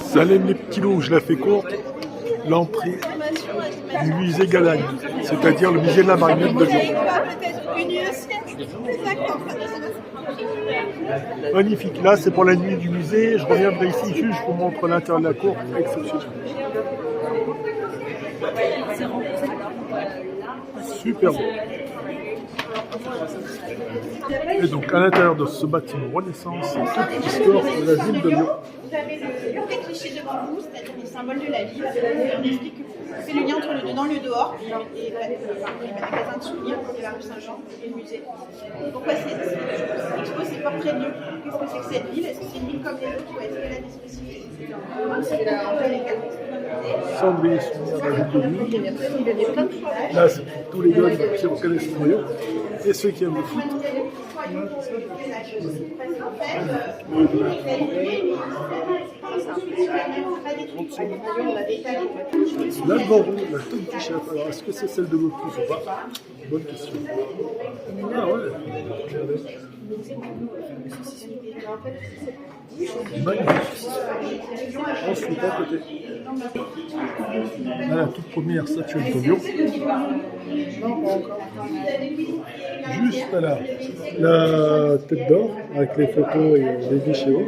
Salem les petits loups, je la fais courte. L'entrée du musée Galagne, c'est-à-dire le musée de la marionnette de Lyon. Magnifique. Là, c'est pour la nuit du musée. Je reviendrai ici juste, je vous montre l'intérieur de la cour. Exceptionnel. Super beau. Et donc, à l'intérieur de ce bâtiment Renaissance, c'est toute l'histoire de la ville de Lyon. Vous avez le cliché devant vous, c'est-à-dire le symbole de la ville. On explique que c'est le lien entre le dedans et le dehors, et les magasins de souvenirs, de la rue Saint-Jean et le musée. Pourquoi c'est expo, ces portraits de Lyon? Qu'est-ce que c'est que cette ville? Est-ce que c'est une ville comme les autres ou est-ce qu'elle a des spécificités? Cendrier souvenir de la ville de Lyon. Là, c'est pour tous les gars qui reconnaissent le noyau et ceux qui aiment le foot. Là, devant vous, la tome du chef. Alors, est-ce que c'est celle de Locus ou pas? Bonne question. Ah ouais. Magnifique. Ensuite, à côté. Là, la toute première statuette de Lyon. Juste là, la tête d'or, avec les photos et les clichés.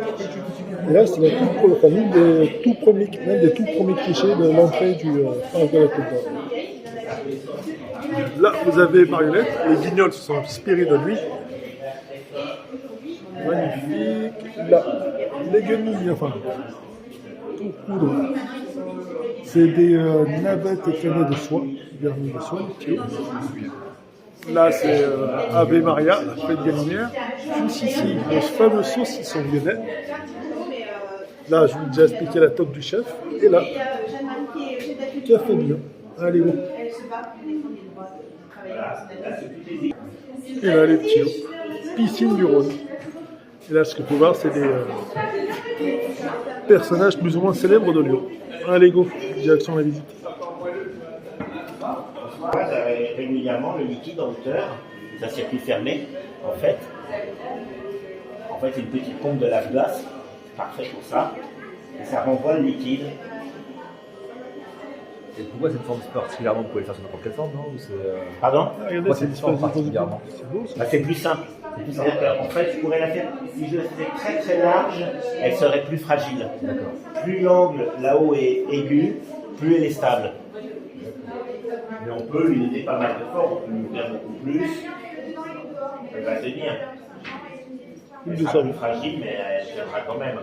Et là, c'est la famille des tout premiers clichés de l'entrée du phare de la tête d'or. Là, vous avez Marionnette, les guignols se sont inspirés de lui. Magnifique. Là, les guenilles, enfin, tout poudre. C'est des navettes éclairées de soie, vernis de soie. Là, c'est Ave Maria, fête galinière. Juste ici, le fameux saucisson lyonnais. Là, je vous ai déjà expliqué la toque du chef. Et là, café de Lyon. Allez, bon. Et là, les petits hauts. Piscine du Rhône. Et là, ce que vous pouvez voir, c'est des personnages plus ou moins célèbres de Lyon. Allez, go, direction la visite. Régulièrement le liquide en hauteur, c'est un circuit fermé, en fait. C'est une petite pompe de lave-glace, parfait pour ça. Et ça renvoie le liquide. Et pourquoi cette forme particulièrement? Vous pouvez le faire sur n'importe quelle forme, non? Pardon? Pourquoi cette forme particulièrement? C'est plus simple. En fait, je pourrais la faire, si je la faisais très très large, elle serait plus fragile. Plus l'angle là-haut est aigu, plus elle est stable. Mais on peut lui donner pas mal de forme, on peut lui faire beaucoup plus. Elle va tenir. Elle sera plus fragile, mais elle tiendra quand même.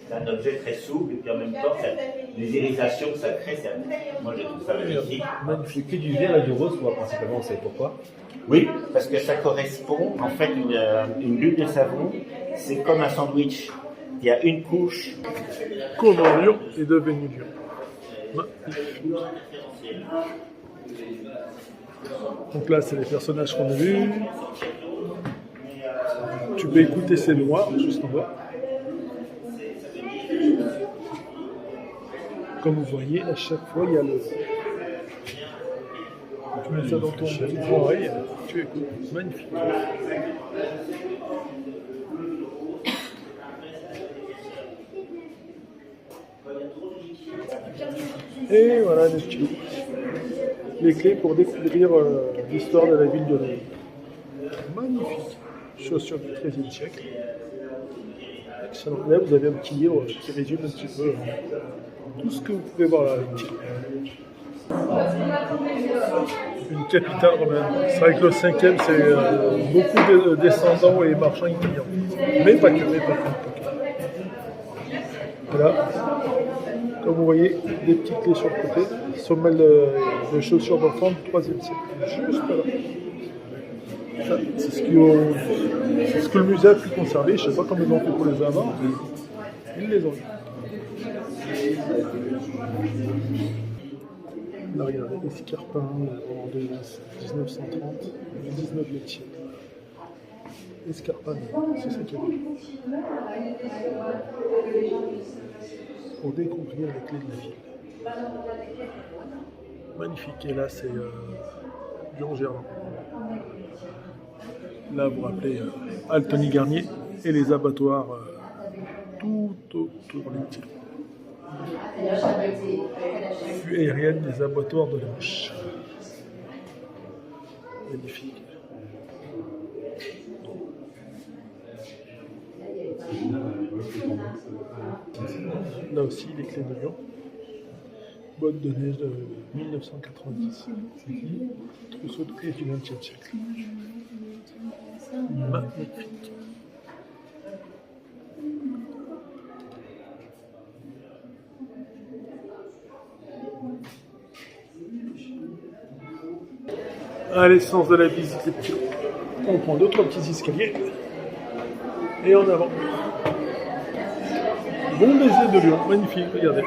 C'est un objet très souple et puis en même temps, les irisations que ça crée, moi je trouve ça magnifique. Magnifique. Que du vert et du rose, principalement, vous savez pourquoi? Oui, parce que ça correspond, en fait, une bulle de savon, c'est comme un sandwich. Il y a une couche. Comment Lyon est devenu Lyon. Donc là, c'est les personnages qu'on a vus. Tu peux écouter ces lois, juste en bas. Comme vous voyez, à chaque fois, il y a le... Tu mets ça dans ton petite oreille, tu écoutes. Magnifique. Et voilà les petits loups. Les clés pour découvrir l'histoire de la ville de Lyon. Magnifique. Chaussures du XIIIe siècle. Excellent. Là, vous avez un petit livre qui résume un petit peu tout ce que vous pouvez voir là. Une capitale romaine. C'est vrai que le 5e, c'est beaucoup de descendants et marchands italiens. Mais pas que. Voilà. Comme vous voyez, des petites clés sur le côté. Semelle de chaussures d'enfants du 3e siècle. Juste là. Ça, c'est ce que le musée a pu conserver. Je ne sais pas comment ils ont fait pour les avoir, mais ils les ont eu. Là, regardez, escarpins en 1930, du 19e siècle. Escarpins, c'est ça qu'il y a. Pour découvrir les clés de la ville. Magnifique. Et là, c'est Lyon Gerland. Là, vous vous rappelez Altony Garnier, et les abattoirs tout autour des îles. Vue aérienne des abattoirs de la Manche. Magnifique. Là aussi, les clés de Lyon. Boîte de neige de 1990. Trousseau de clés du XXe siècle. Magnifique. À l'essence de la visite, les petits. On prend 2-3 petits escaliers. Et en avant. Bon baiser de Lyon, magnifique, regardez.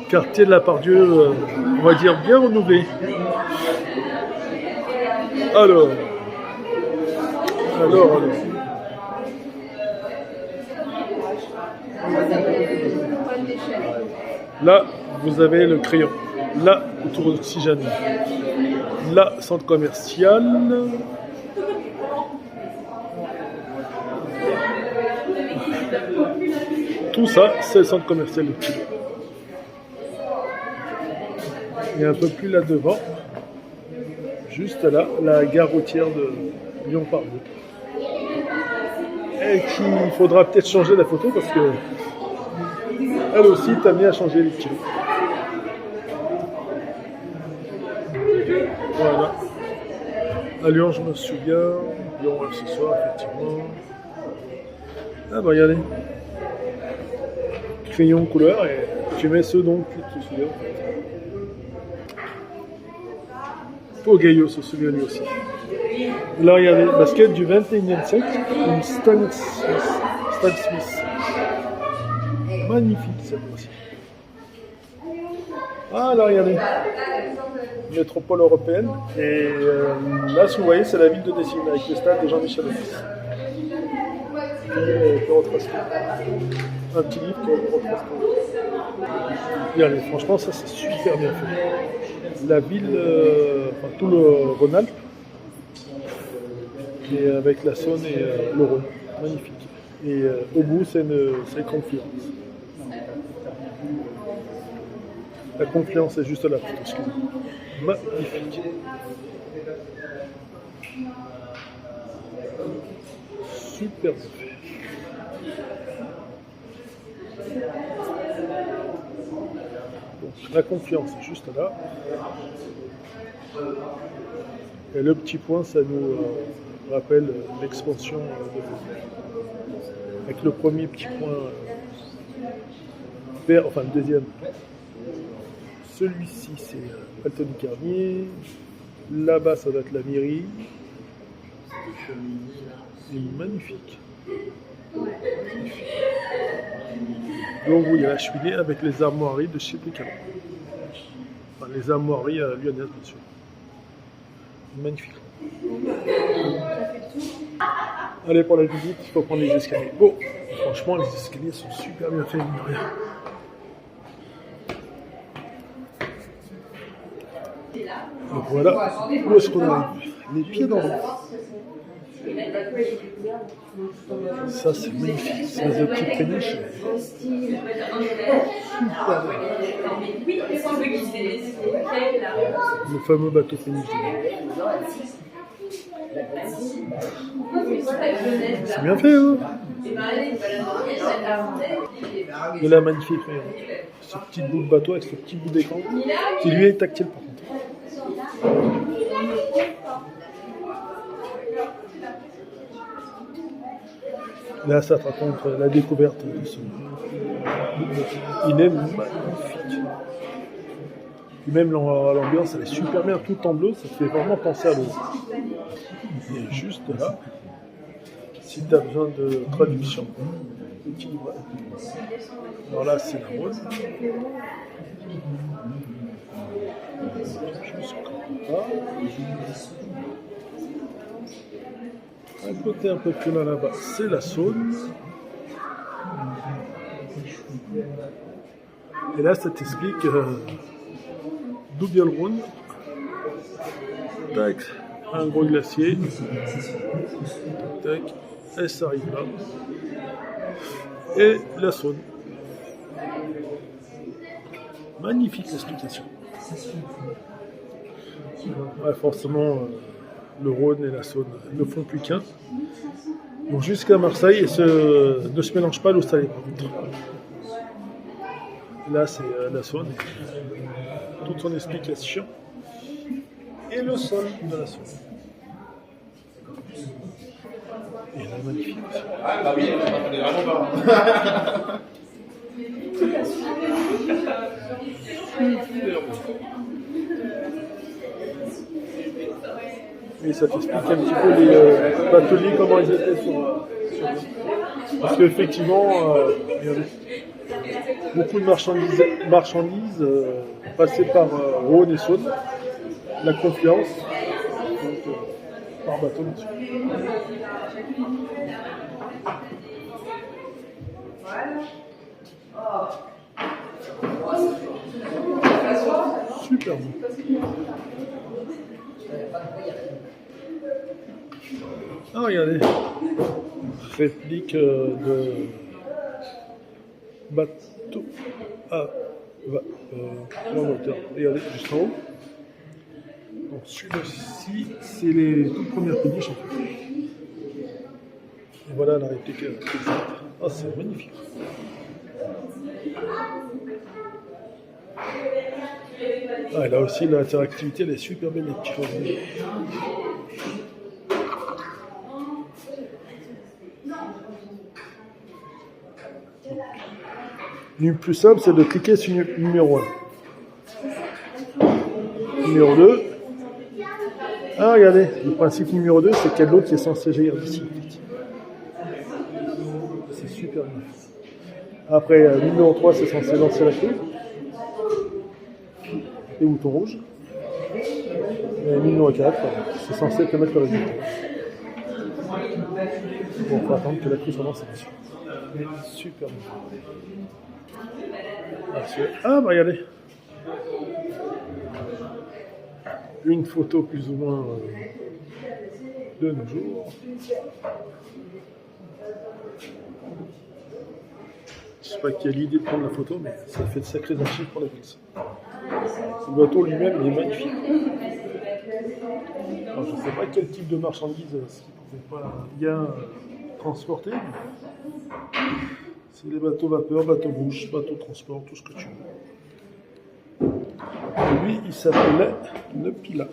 Quartier de la Pardieu, on va dire bien renouvelé. Alors. Là, vous avez le crayon. Là, autour d'Oxygène. Là, centre commercial. Tout ça, c'est le centre commercial de Lyon. Et un peu plus là devant, juste là, la gare routière de Lyon-Pardieu. Et qu'il faudra peut-être changer la photo parce que elle aussi t'a mis à changer les kilos. Voilà. À Lyon, je me souviens. Lyon, ce soir, effectivement. Ah bah regardez. Crayon couleur et tu mets ceux dont tu te souviens. Gaillot se souvient lui aussi. Là, regardez, basket du 21e siècle, une Stan Smith. Magnifique cette aussi. Ah là, regardez. Métropole européenne. Et là, si vous voyez, c'est la ville de Dessine avec le stade de Jean-Michel Aulas. Un petit livre qui retrace. Regardez, franchement, ça c'est super bien fait. La ville, enfin tout le Rhône-Alpes, et avec la Saône et le Rhône. Magnifique. Et au bout, c'est Confluence. La Confluence est juste là, excusez-moi. Magnifique. Super bien fait. Donc, la Confluence est juste là. Et le petit point, ça nous rappelle l'expansion de avec le premier petit point vert, enfin le deuxième. Celui-ci, c'est Alton Carnier. Là-bas, ça doit être la mairie. C'est magnifique. Donc, il y a la cheminée avec les armoiries de chez Pécalon. Enfin, les armoiries lyonnaises, bien sûr. Magnifique. Allez, pour la visite, il faut prendre les escaliers. Bon, franchement, les escaliers sont super bien faits, mine de rien. Donc voilà, où est-ce qu'on arrive? Les pieds dans l'eau. Ça, c'est magnifique. C'est des petites péniches. Super bien. Le fameux bateau péniche. C'est bien fait, hein? Et là, magnifique. Ce petit bout de bateau avec ce petit bout d'écran qui lui est tactile par contre. Là, ça te raconte la découverte de ce. Il est magnifique. Et même l'ambiance, elle est super bien, tout en bleu, ça te fait vraiment penser à l'eau. Et juste là, si tu as besoin de traduction, tu vois. Alors là, c'est la rose. Un côté un peu plus là-bas, c'est la Saône. Et là, ça t'explique d'où vient le Rhône. Tac, un gros glacier. Tac, elle s'arrive là. Et la Saône. Magnifique explication. Ouais, forcément, le Rhône et la Saône ne font plus qu'un. Donc jusqu'à Marseille, ne se mélange pas l'eau salée par contre. Là, c'est la Saône. Toute son explication. Et le sol de la Saône. Et là, magnifique. Et ça t'explique un petit peu les bateliers, comment ils étaient sur parce qu'effectivement, il y avait beaucoup de marchandises passaient par Rhône et Saône, la Confluence, donc par bateau dessus. Super bon. Ah, regardez, réplique de bateau à moteur. Regardez, juste en haut. Donc celui-ci, c'est les toutes premières péniches en fait. Et voilà la réplique exacte. Ah, c'est magnifique. Ah, et là aussi, l'interactivité, elle est super belle, les petits choses. Le plus simple, c'est de cliquer sur numéro 1. Numéro 2. Ah, regardez, le principe numéro 2, c'est qu'il y a de l'eau qui est censée jaillir d'ici. C'est super bien. Après, numéro 3, c'est censé lancer la clé. Les boutons rouges. Et numéro 4, c'est censé te mettre la bouton. Bon, il faut attendre que la clé soit lancée dessus. Super bien. Ah, bah regardez. Une photo plus ou moins de nos jours. Je sais pas qui a l'idée de prendre la photo, mais ça fait de sacrés archives pour la ville. Le bateau lui-même il est magnifique. Alors, je ne sais pas quel type de marchandises il ne pouvait pas bien transporter. C'est des bateaux vapeur, bateaux bouche, bateaux transport, tout ce que tu veux. Et lui, il s'appelait le Pilat.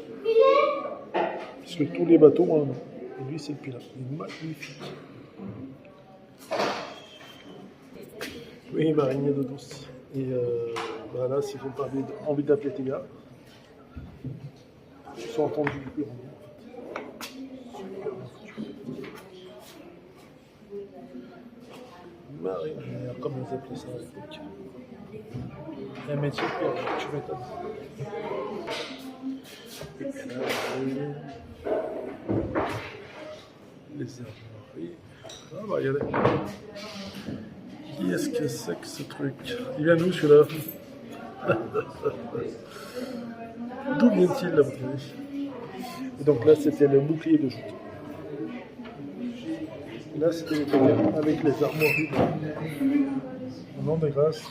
Puisque tous les bateaux ont un nom. Et lui, c'est le Pilat. Il est magnifique. Oui, marinier d'eau douce. Et là, si vous avez envie d'appeler tes gars, ils sont entendus du plus grand. Marinière, comme ils appelaient ça à l'époque. Un métier pour tu m'étonnes. Et puis là, les armoiries. Ah bah regardez. Qui est-ce que c'est que ce truc? Il vient d'où celui-là? D'où vient-il là, votre avis? Et donc là, c'était le bouclier de joute. Là, c'était les tonnerres avec les armoiries. Au nom de grâce,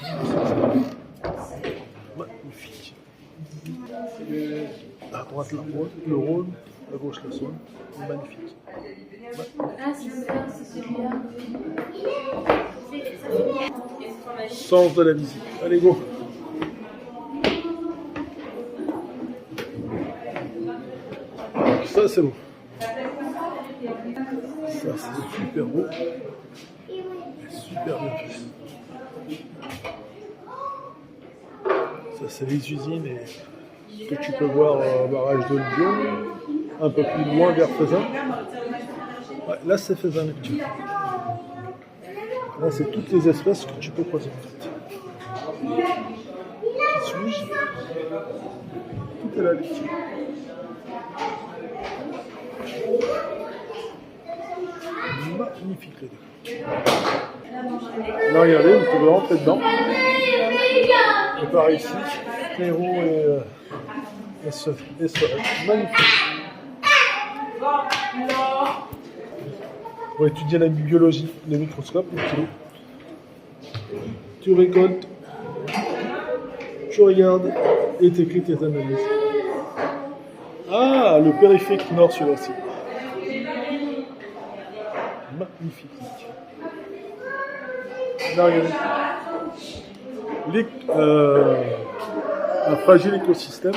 magnifique. À droite, le Rhône, à gauche, la Saône. Magnifique. Ah, c'est celui-là. Sens de la visite. Allez, go! Ça, c'est beau. Ça, c'est super beau. Et super bien fait. Ça, c'est les usines et ce que tu peux voir au barrage de Lyon, un peu plus loin vers Fezin. Ouais, là, c'est Fezin Neptune. Là, c'est toutes les espèces que tu peux croiser en fait. Qui suis-je? Tout est là, les petits. Magnifique les deux. Là, regardez, vous pouvez rentrer dedans. Et par ici, Cléro et Sorel. Magnifique. pour étudier la biologie, le microscope, le stylo. Tu récoltes, tu regardes et tu écris tes analyses. Ah, le périphérique nord sur la cible. Magnifique. Là, regardez. Un fragile écosystème.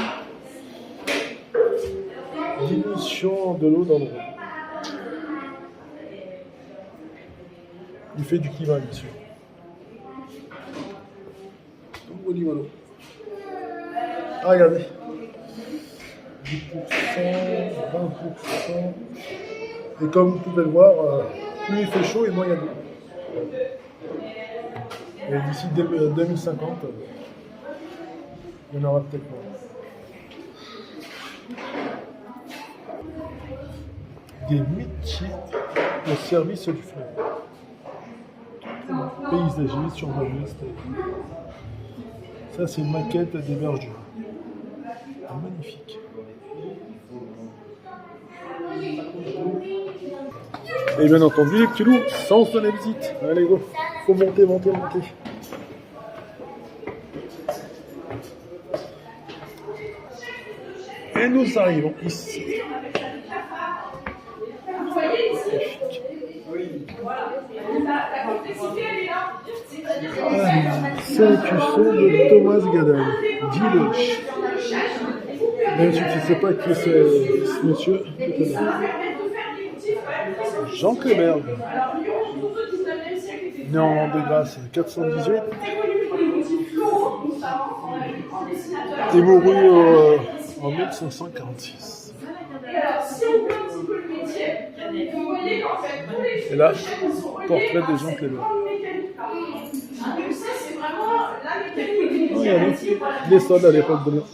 Diminution de l'eau dans le Rhône. Du fait du climat, bien sûr. Donc, au niveau de l'eau. Ah, regardez. 10%, 20%. Et comme vous pouvez le voir, plus il fait chaud et moins il y a d'eau. Et d'ici 2050, il y en aura peut-être moins. Des métiers au service du fleuve. Paysagiste, urbaniste. Ça, c'est une maquette des berges du Rhône. Magnifique. Et bien entendu, les petits loups, sens de la visite. Allez, go. Faut monter, monter, monter. Et nous arrivons ici. C'est l'écusson de Thomas Gadaille, Diloche. Même si tu ne sais pas qui c'est ce monsieur, tu connais. Jean Kleberg, né en de grâce 418 et mouru en 1546. Et là, portrait de Jean Kleberg. Regardez, les soldes à l'époque de l'Empire.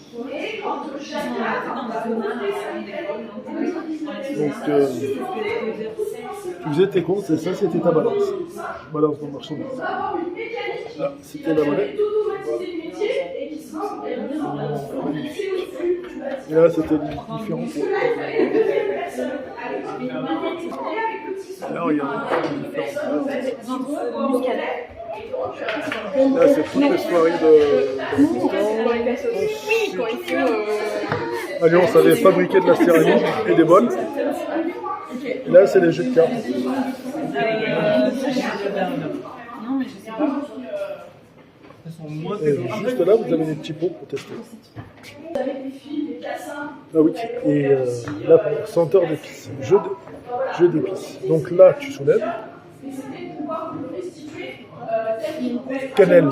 Donc, tu faisais tes comptes et ça, c'était ta balance. Balance de marchandise. Là, c'était la monnaie. Et là, c'était différent. Là, regardez, différentes. Là, c'est toutes les soirées de... À Lyon, on savait fabriquer de la céramique et des bols. Et là, c'est les jeux de cartes. Et juste là, vous avez des petits pots pour tester. Ah oui, et là, pour senteur d'épices, jeu d'épices. Donc là, tu soulèves. Cannelle.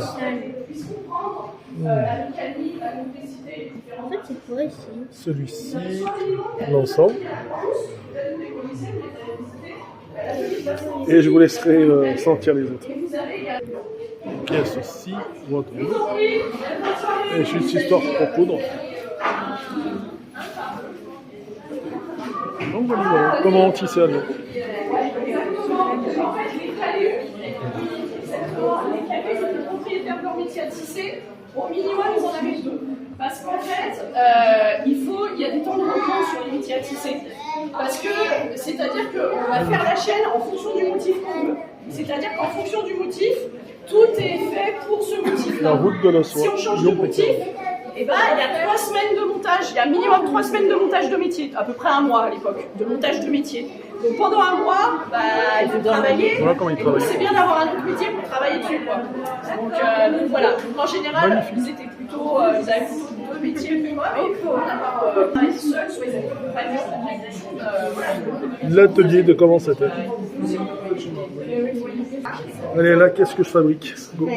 En fait, c'est quoi ici? Celui-ci, l'ensemble. Et je vous laisserai sentir les autres. Pièce aussi, votre et juste histoire pour poudre. Donc voilà, comment tisser à l'eau. Au minimum, ils en avaient deux. Parce qu'en fait, il y a des temps de roulement sur les métiers à tisser. Parce que, c'est-à-dire qu'on va faire la chaîne en fonction du motif qu'on veut. C'est-à-dire qu'en fonction du motif, tout est fait pour ce motif-là. La route de la soie. Si on change de motif, eh ben, il y a 3 semaines de montage. Il y a minimum 3 semaines de montage de métier. À peu près un mois à l'époque, de montage de métier. Donc pendant un mois, il faut travailler. Voilà comment ils travaillent. C'est bien d'avoir un autre métier pour travailler dessus, quoi. Donc voilà. Donc en général, ils avaient plutôt 2 métiers minimum. Et pour en avoir travaillé seul, soit ils avaient pas de spécialisation. L'atelier de comment c'était. Allez, là, qu'est-ce que je fabrique? Go.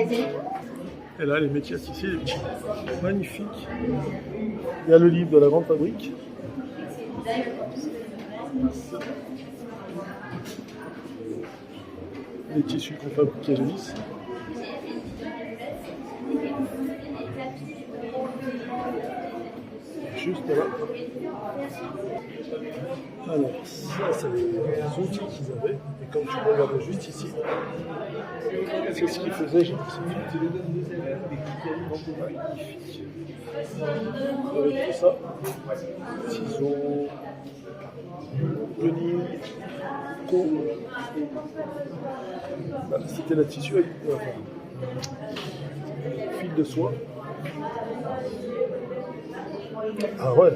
Et là, les métiers à tisser, les petits. Magnifique. Il y a le livre de la grande fabrique. Les tissus qu'on fabriquait jadis. Juste là. Alors, ça, c'est les outils qu'ils avaient. Et comme tu peux regarder juste ici, c'est ce qu'ils faisaient jadis. Magnifique. Avec tout ça, ciseaux, venir, tricot. Là, c'était la tissu avec fil de soie. Ah ouais.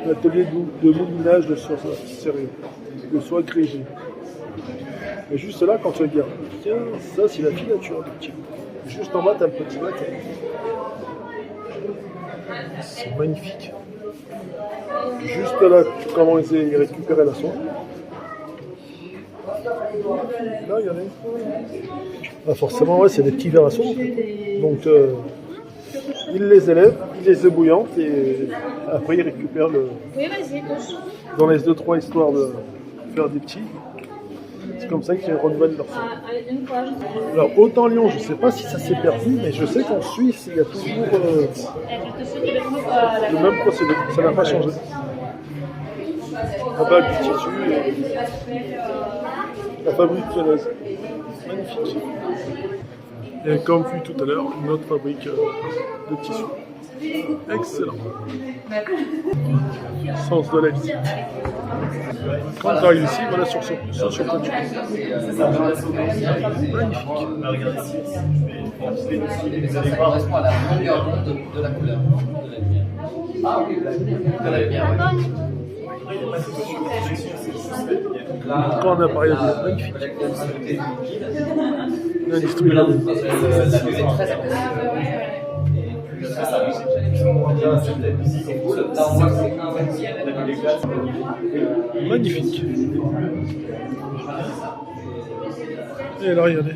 L'atelier de moulinage de soie sérieux, de soie grégée. Et juste là, quand tu regardes, tiens, ça c'est la filature du petit. Juste en bas, tu as le petit bac. C'est magnifique. Juste là, comment ils récupéraient la soie. Là, regardez. Ah, forcément, ouais, c'est des petits verres à soie. En fait. Donc, ils les élèvent, ils les ébouillantent et après ils récupèrent le. Oui, vas-y, touche. Dans les 2-3 histoires de faire des petits. C'est comme ça qu'ils renouvellent leur soie. Une fois, je sais. Alors, autant Lyon, je ne sais pas si ça s'est perdu, mais je sais qu'en Suisse, il y a toujours le même procédé. Ça n'a pas changé. La bague du tissu et la fabrique lyonnaise. Magnifique. Et comme vu tout à l'heure, une autre fabrique de tissu. Excellent. Sens de la visite. Quand tu arrives ici, voilà sur quoi tu magnifique. Ça correspond à la longueur d'onde de la couleur de la lumière. Ah oui, de la lumière, oui. Quand on a parlé de magnifique. L'industrie. La vue est très impressionnante. Magnifique. Et là, regardez.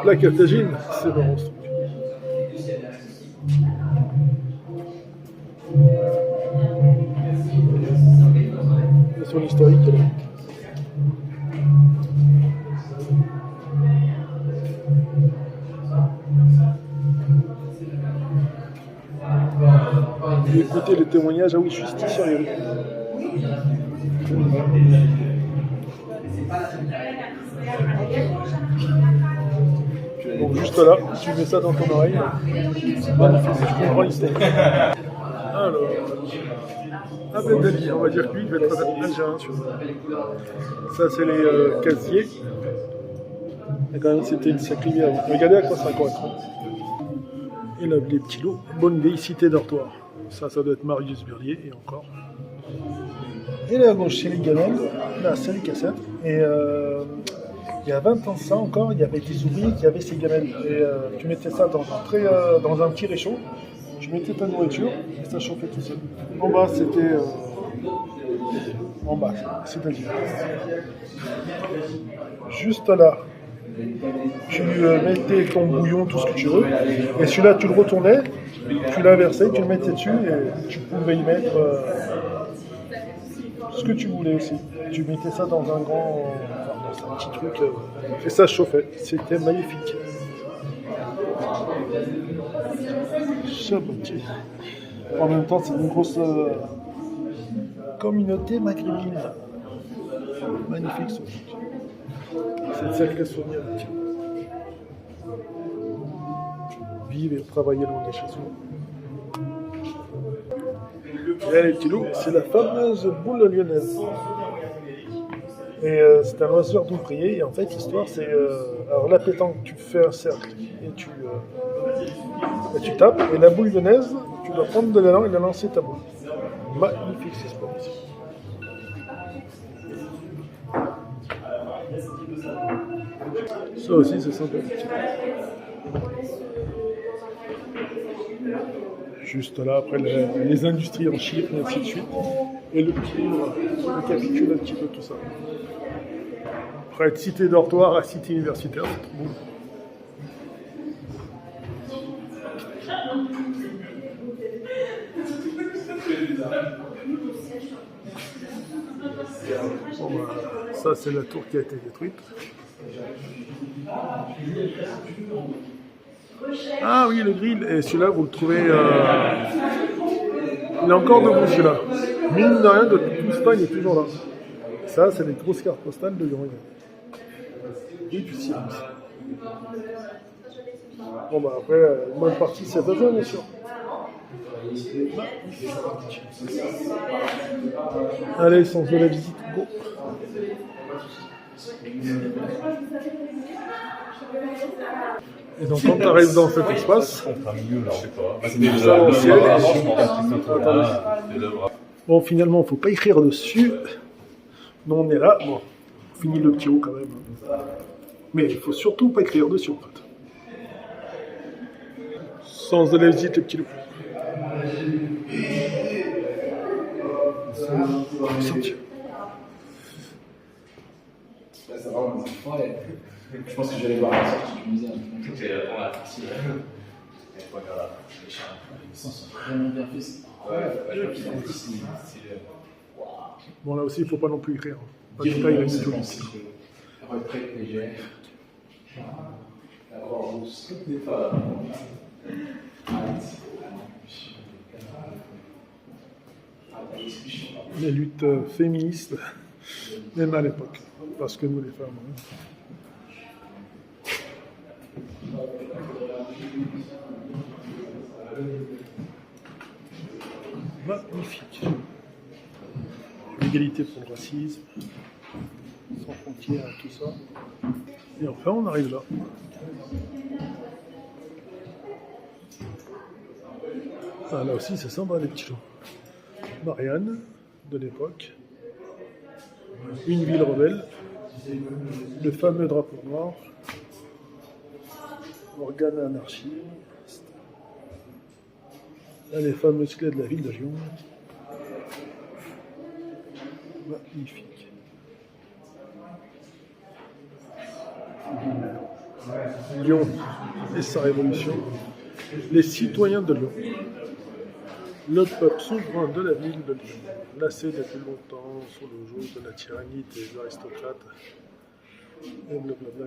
La Carthagine, c'est marrant. C'est son historique. Là. Et écoutez les témoignages, ah oui, justicière, il y avait. Donc juste là, tu mets ça dans ton oreille. Magnifique, tu comprends l'histoire. Alors, Abdel, on va dire que lui, il va être algérien. Ça, c'est les casiers. Et quand même, c'était une sacrée vie avant. Regardez à quoi ça correspond. Et là, les petits lots. Bonne vieille cité dortoir. Ça doit être Marius Burlier, et encore. Et là à gauche, c'est les gamelles. Là, c'est les cassettes. Et il y a 20 ans de ça encore, il y avait des ouvriers qui avaient ces gamelles. Et tu mettais ça dans un petit réchaud. Tu mettais ta nourriture et ça chauffait tout seul. En bas, c'était. En bas, c'est-à-dire. Juste là, tu mettais ton bouillon, tout ce que tu veux. Et celui-là, tu le retournais, tu l'inversais, tu le mettais dessus et tu pouvais y mettre ce que tu voulais aussi. Tu mettais ça dans un grand. Dans un petit truc. Et ça chauffait. C'était magnifique. Chabatier. En même temps, c'est une grosse communauté maghrébine. Magnifique ce truc. C'est une sacrée souvenir. Vivre et travailler loin de chez soi. Et là, les petits loups, c'est la fameuse boule lyonnaise. Et c'est un oiseau d'ouvrier. Et en fait, l'histoire, c'est. Alors, la pétanque, tu fais un cercle et tu tapes. Et la boule lyonnaise, tu dois prendre de l'élan et la lancer ta boule. Magnifique ce sport ici. Ça aussi, c'est sympathique. Juste là, après les industries en Chine, et ainsi de suite. Et le petit livre, qui récapitule un petit peu tout ça. Après être cité dortoir à cité universitaire, c'est trop beau. Bon, bah, ça, c'est la tour qui a été détruite. Ah oui, le grill. Et celui-là, vous le trouvez... Il est encore debout, celui-là. Mine de rien, de tout ce temps, il est toujours là. Ça, c'est des grosses cartes postales de Lyon. Et du silence. Bon, bah après, une bonne partie, c'est besoin, bien sûr. Allez, sens de la visite, go. Et donc quand tu arrives dans cet espace, bon finalement il ne faut pas écrire dessus. Nous on est là, bon, on finit le petit haut quand même. Mais il ne faut surtout pas écrire dessus en fait. Sens de la visite, le petit loup. Sentier. Je pense que j'allais voir la sortie du musée. Vraiment bien fait. Bon là aussi il ne faut pas non plus écrire. Pas de taille, il a mis tout ici. Retraite légère. La Croix-Rousse. Les luttes féministes, même à l'époque, parce que nous les femmes. Magnifique. L'égalité pour le racisme, sans frontières, tout ça. Et enfin, on arrive là. Ah, là aussi, c'est sympa, les petits gens. Marianne, de l'époque. Une ville rebelle. Le fameux drapeau noir. Organe anarchie. Là, les fameux clés de la ville de Lyon. Magnifique. Lyon et sa révolution. Les citoyens de Lyon. Le peuple souverain de la ville de Lyon, lassé depuis longtemps sous le joug de la tyrannie des aristocrates. Et blablabla.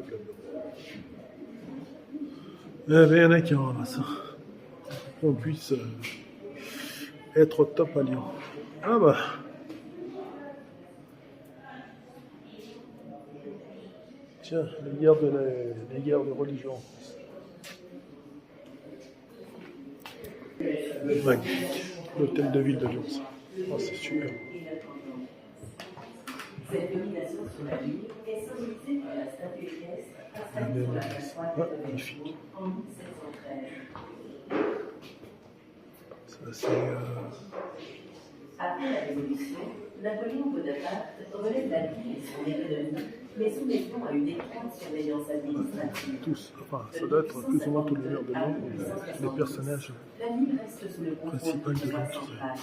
Eh bien, il y en a qui en ramassent. Qu'on puisse être au top à Lyon. Ah bah. Tiens, les guerres de religion. Magnifique. L'hôtel de ville de Lyon. Oh, c'est super. Cette domination sur la ville est symbolisée par la statue équestre installée sur la place Magnifique. en 1713. Ça, c'est. Après la Révolution, Napoléon Bonaparte relève la ville et son économie, mais soumettant à une étroite surveillance administrative. Tous, enfin, ça doit être plus ou moins tout le maire de Lyon, les personnages La ville reste sous le contrôle principaux de Lyon. central.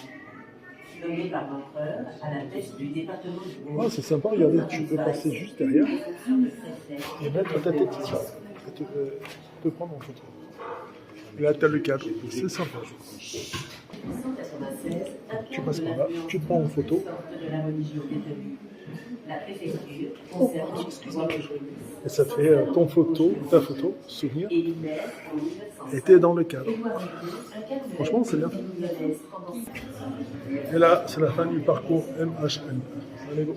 Nommé par l'empereur à la tête du département du Ah, Monde. c'est sympa, regardez, tu peux passer juste derrière et mettre ta tête ici. Et tu peux prendre en photo. Et là, tu as le cadre, c'est sympa. 1996, Tu passes par là, tu te prends en photo. de la religion catholique. La préfecture conserve l'excuse-moi Et ça fait ta photo, souvenir, et libère en 1905. et t'es dans le cadre. Édouard II, un cadre Franchement, c'est bien. lyonnaise pendant Et là, c'est la fin du parcours MHN. Allez, go.